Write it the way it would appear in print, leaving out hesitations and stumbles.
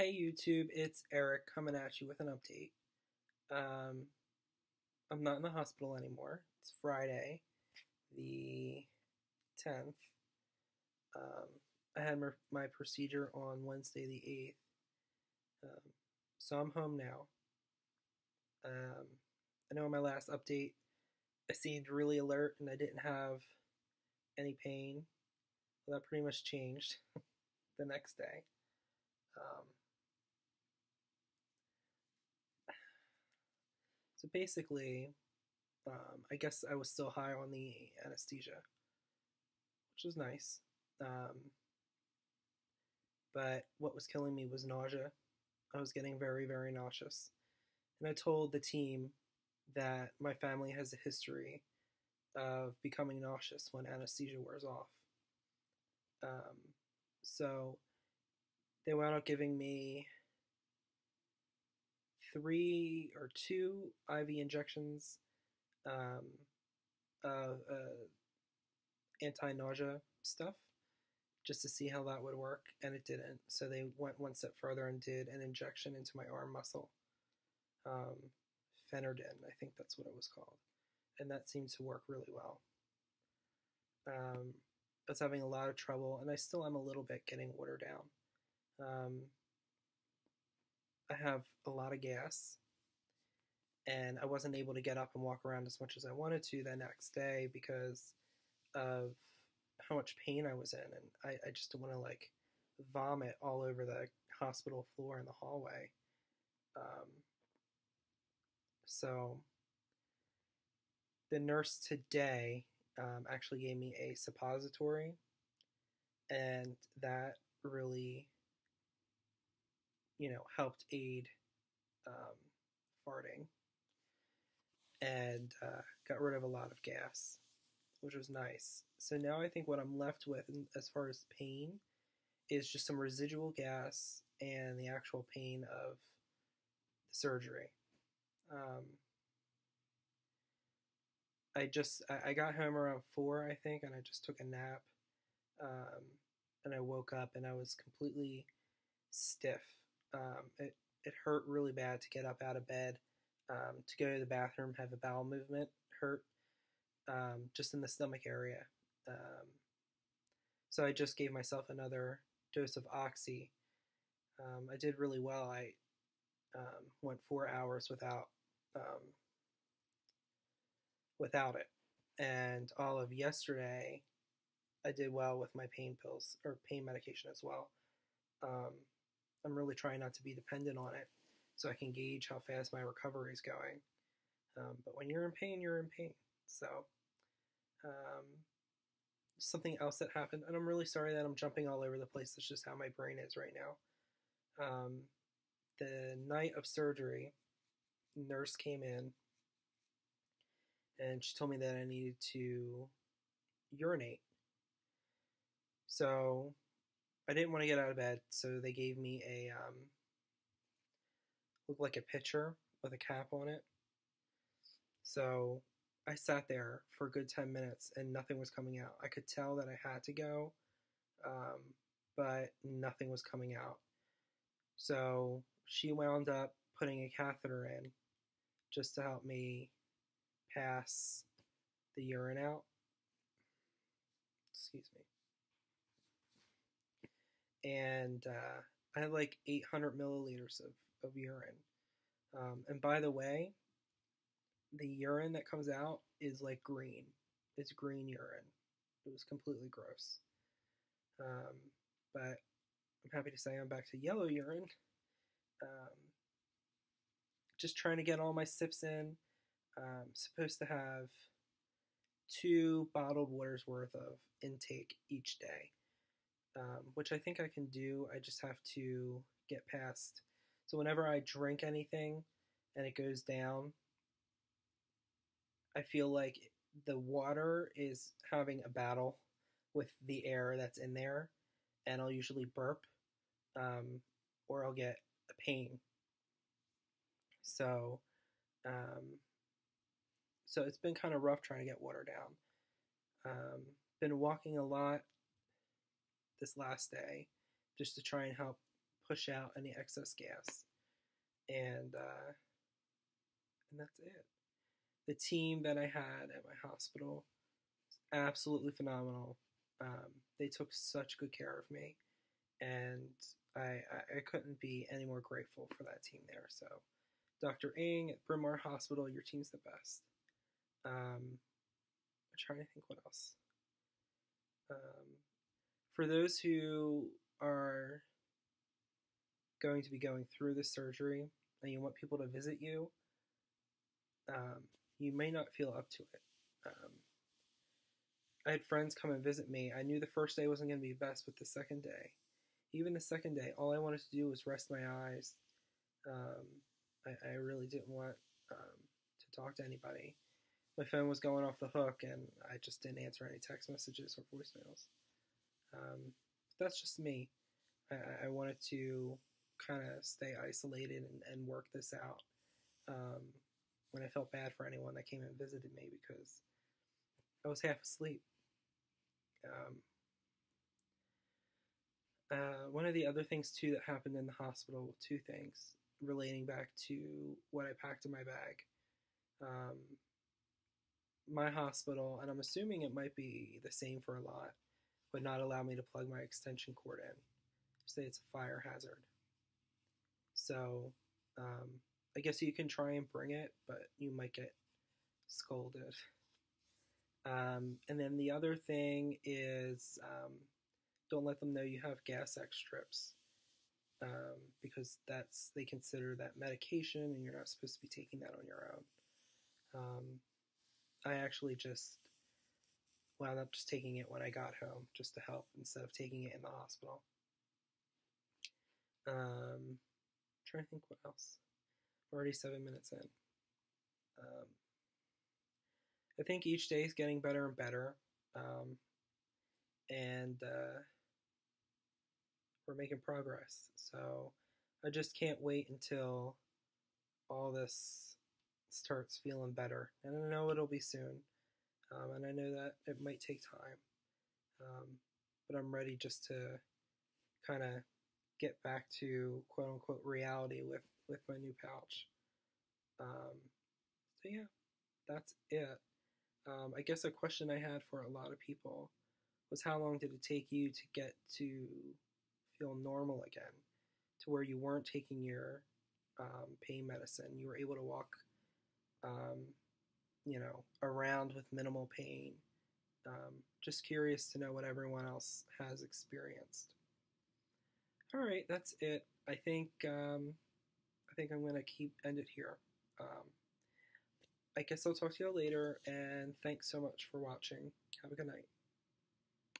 Hey YouTube, it's Eric coming at you with an update. Um, I'm not in the hospital anymore. It's Friday, the 10th. Um, I had my procedure on Wednesday, the 8th. So I'm home now. I know in my last update, I seemed really alert and I didn't have any pain. Well, that pretty much changed the next day. Um, so basically, I guess I was still high on the anesthesia, which was nice. Um, but what was killing me was nausea. I was getting very, very nauseous. And I told the team that my family has a history of becoming nauseous when anesthesia wears off. Um, so they wound up giving me 2 IV injections um, of anti-nausea stuff just to see how that would work, and it didn't. So they went one step further and did an injection into my arm muscle. Phenerdin, I think that's what it was called. And that seemed to work really well. I was having a lot of trouble, and I still am a little bit getting water down. I have a lot of gas, and I wasn't able to get up and walk around as much as I wanted to the next day because of how much pain I was in, and I just didn't want to like vomit all over the hospital floor in the hallway. So the nurse today actually gave me a suppository, and that really, helped aid farting and got rid of a lot of gas, which was nice. So now I think what I'm left with as far as pain is just some residual gas and the actual pain of the surgery. I got home around 4, I think, and I just took a nap. And I woke up and I was completely stiff. It hurt really bad to get up out of bed, to go to the bathroom, have a bowel movement hurt, just in the stomach area. So I just gave myself another dose of Oxy. I did really well. I went 4 hours without it, and all of yesterday I did well with my pain pills or pain medication as well. I'm really trying not to be dependent on it so I can gauge how fast my recovery is going. But when you're in pain, you're in pain. So something else that happened, and I'm really sorry that I'm jumping all over the place. That's just how my brain is right now. The night of surgery, nurse came in and she told me that I needed to urinate. So I didn't want to get out of bed, so they gave me a looked like a pitcher with a cap on it. So I sat there for a good 10 minutes and nothing was coming out. I could tell that I had to go, but nothing was coming out. So she wound up putting a catheter in just to help me pass the urine out. Excuse me. And I had like 800 milliliters of urine. And by the way, the urine that comes out is like green. It's green urine. It was completely gross. But I'm happy to say I'm back to yellow urine. Just trying to get all my sips in. Supposed to have 2 bottled waters worth of intake each day. Which I think I can do. I just have to get past. So whenever I drink anything and it goes down, I feel like the water is having a battle with the air that's in there, and I'll usually burp, or I'll get a pain. So it's been kind of rough trying to get water down. Been walking a lot this last day just to try and help push out any excess gas. And that's it. The team that I had at my hospital was absolutely phenomenal. They took such good care of me, and I couldn't be any more grateful for that team there. So, Dr. Ng at Bryn Mawr Hospital, your team's the best. I'm trying to think what else. For those who are going to be going through the surgery and you want people to visit you, you may not feel up to it. I had friends come and visit me. I knew the first day wasn't going to be best, but the second day, even the second day, all I wanted to do was rest my eyes. I really didn't want to talk to anybody. My phone was going off the hook, and I just didn't answer any text messages or voicemails. That's just me. I wanted to kind of stay isolated and work this out. When I felt bad for anyone that came and visited me because I was half asleep. One of the other things too that happened in the hospital, two things relating back to what I packed in my bag. My hospital, and I'm assuming it might be the same for a lot, would not allow me to plug my extension cord in. Say it's a fire hazard. So I guess you can try and bring it, but you might get scolded. And then the other thing is don't let them know you have gas X strips because they consider that medication and you're not supposed to be taking that on your own. I actually just wound up just taking it when I got home just to help instead of taking it in the hospital. Trying to think what else. We're already 7 minutes in. I think each day is getting better and better, and we're making progress. So I just can't wait until all this starts feeling better. And I know it'll be soon, and I know that it might take time, but I'm ready just to kind of get back to quote-unquote reality with my new pouch. So yeah, that's it. I guess a question I had for a lot of people was how long did it take you to get to feel normal again, to where you weren't taking your pain medicine, you were able to walk around with minimal pain. Just curious to know what everyone else has experienced. All right, that's it. I think I'm gonna end it here. I guess I'll talk to you later, and thanks so much for watching. Have a good night.